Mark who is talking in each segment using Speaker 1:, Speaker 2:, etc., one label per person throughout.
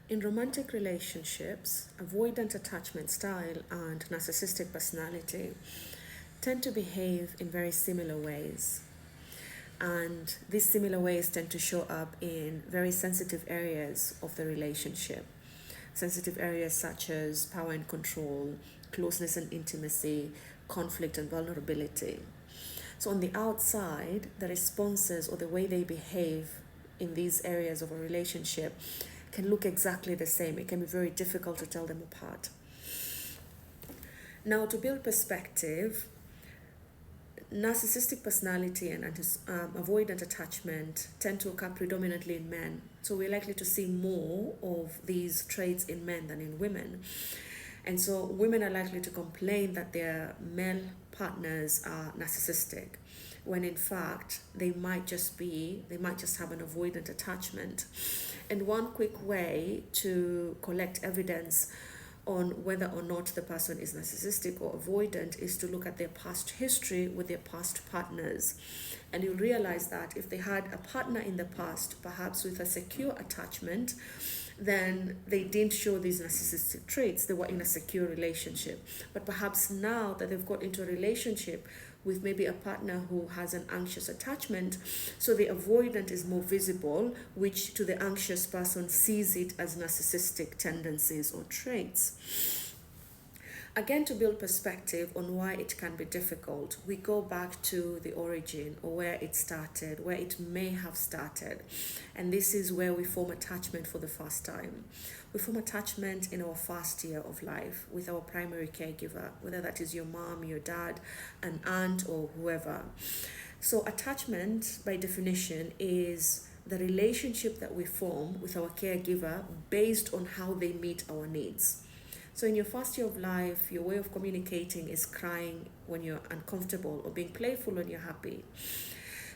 Speaker 1: In romantic relationships, avoidant attachment style and narcissistic personality tend to behave in very similar ways. And these similar ways tend to show up in very sensitive areas of the relationship. Sensitive areas such as power and control, closeness and intimacy, conflict and vulnerability. So, on the outside, the responses or the way they behave in these areas of a relationship can look exactly the same. It can be very difficult to tell them apart. Now, to build perspective, narcissistic personality and avoidant attachment tend to occur predominantly in men. So we're likely to see more of these traits in men than in women. And so women are likely to complain that their male partners are narcissistic, when in fact they might just have an avoidant attachment. And one quick way to collect evidence on whether or not the person is narcissistic or avoidant is to look at their past history with their past partners. And you'll realize that if they had a partner in the past, perhaps with a secure attachment, then they didn't show these narcissistic traits. They were in a secure relationship. But perhaps now that they've got into a relationship with maybe a partner who has an anxious attachment, so the avoidant is more visible, which to the anxious person sees it as narcissistic tendencies or traits. Again, to build perspective on why it can be difficult, we go back to the origin or where it started, where it may have started. And this is where we form attachment for the first time. We form attachment in our first year of life with our primary caregiver, whether that is your mom, your dad, an aunt, or whoever. So, attachment, by definition, is the relationship that we form with our caregiver based on how they meet our needs. So in your first year of life, your way of communicating is crying when you're uncomfortable or being playful when you're happy.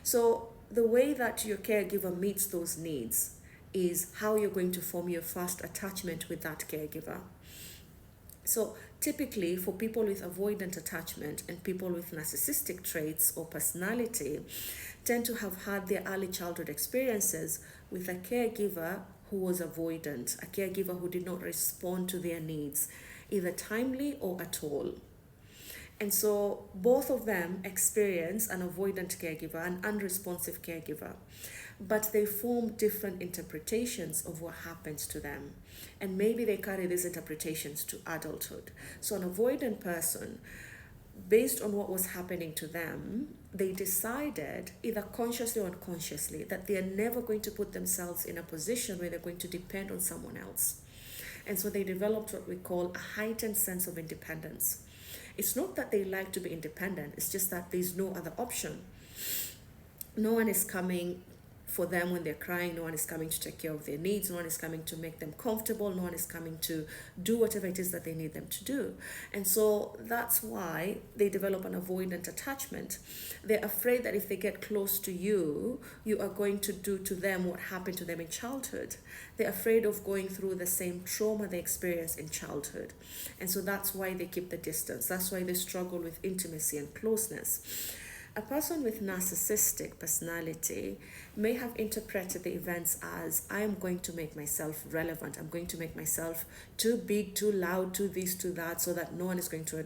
Speaker 1: So the way that your caregiver meets those needs is how you're going to form your first attachment with that caregiver. So typically for people with avoidant attachment and people with narcissistic traits or personality tend to have had their early childhood experiences with a caregiver who was avoidant, a caregiver who did not respond to their needs, either timely or at all. And so both of them experience an avoidant caregiver, an unresponsive caregiver, but they form different interpretations of what happens to them. And maybe they carry these interpretations to adulthood. So an avoidant person, based on what was happening to them, they decided, either consciously or unconsciously, that they are never going to put themselves in a position where they're going to depend on someone else. And so they developed what we call a heightened sense of independence. It's not that they like to be independent, it's just that there's no other option. No one is coming for them when they're crying, no one is coming to take care of their needs, no one is coming to make them comfortable, no one is coming to do whatever it is that they need them to do. And so that's why they develop an avoidant attachment. They're afraid that if they get close to you, you are going to do to them what happened to them in childhood. They're afraid of going through the same trauma they experienced in childhood. And so that's why they keep the distance. That's why they struggle with intimacy and closeness. A person with narcissistic personality may have interpreted the events as, I am going to make myself relevant. I'm going to make myself too big, too loud, too this, too that, so that no one is going to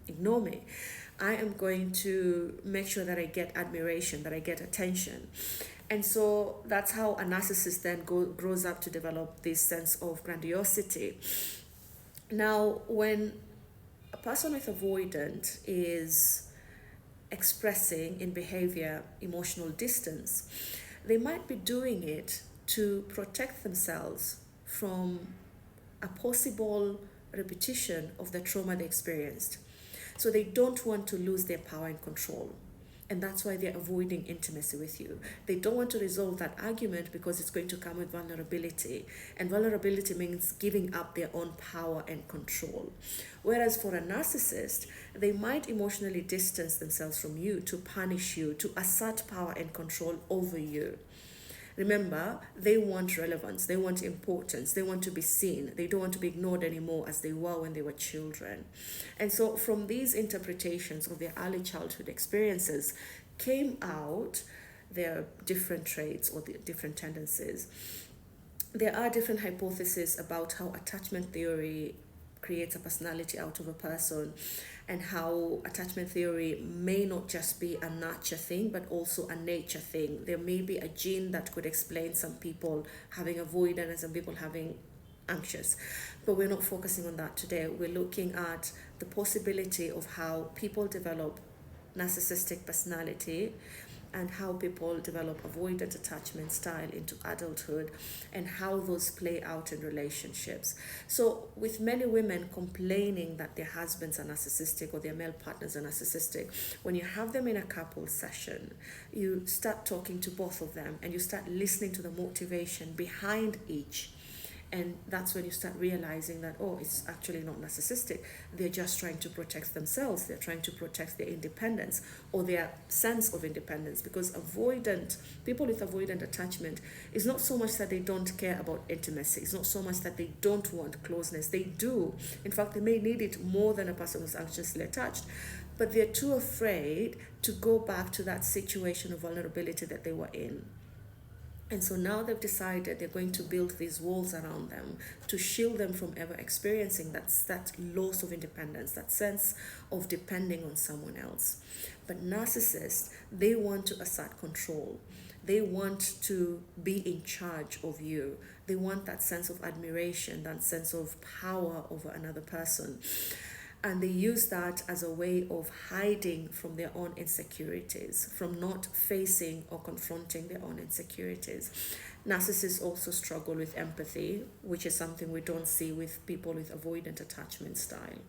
Speaker 1: ignore me. I am going to make sure that I get admiration, that I get attention. And so that's how a narcissist then grows up to develop this sense of grandiosity. Now, when a person with avoidant is expressing in behavior emotional distance, they might be doing it to protect themselves from a possible repetition of the trauma they experienced. So they don't want to lose their power and control. And that's why they're avoiding intimacy with you. They don't want to resolve that argument because it's going to come with vulnerability. And vulnerability means giving up their own power and control. Whereas for a narcissist, they might emotionally distance themselves from you to punish you, to assert power and control over you. Remember, they want relevance, they want importance, they want to be seen, they don't want to be ignored anymore as they were when they were children. And so from these interpretations of their early childhood experiences came out their different traits or the different tendencies. there are different hypotheses about how attachment theory creates a personality out of a person, and how attachment theory may not just be a nurture thing but also a nature thing. There may be a gene that could explain some people having avoidant and some people having anxious, but we're not focusing on that today. We're looking at the possibility of how people develop narcissistic personality and how people develop avoidant attachment style into adulthood, and how those play out in relationships. So, with many women complaining that their husbands are narcissistic or their male partners are narcissistic, when you have them in a couple session, you start talking to both of them and you start listening to the motivation behind each. And that's when you start realizing that, oh, it's actually not narcissistic. They're just trying to protect themselves. They're trying to protect their independence or their sense of independence. Because people with avoidant attachment, is not so much that they don't care about intimacy. It's not so much that they don't want closeness. They do. In fact, they may need it more than a person who's anxiously attached. But they're too afraid to go back to that situation of vulnerability that they were in. And so now they've decided they're going to build these walls around them to shield them from ever experiencing that loss of independence, that sense of depending on someone else. But narcissists, they want to assert control. They want to be in charge of you. They want that sense of admiration, that sense of power over another person. And they use that as a way of hiding from their own insecurities, from not facing or confronting their own insecurities. Narcissists also struggle with empathy, which is something we don't see with people with avoidant attachment style.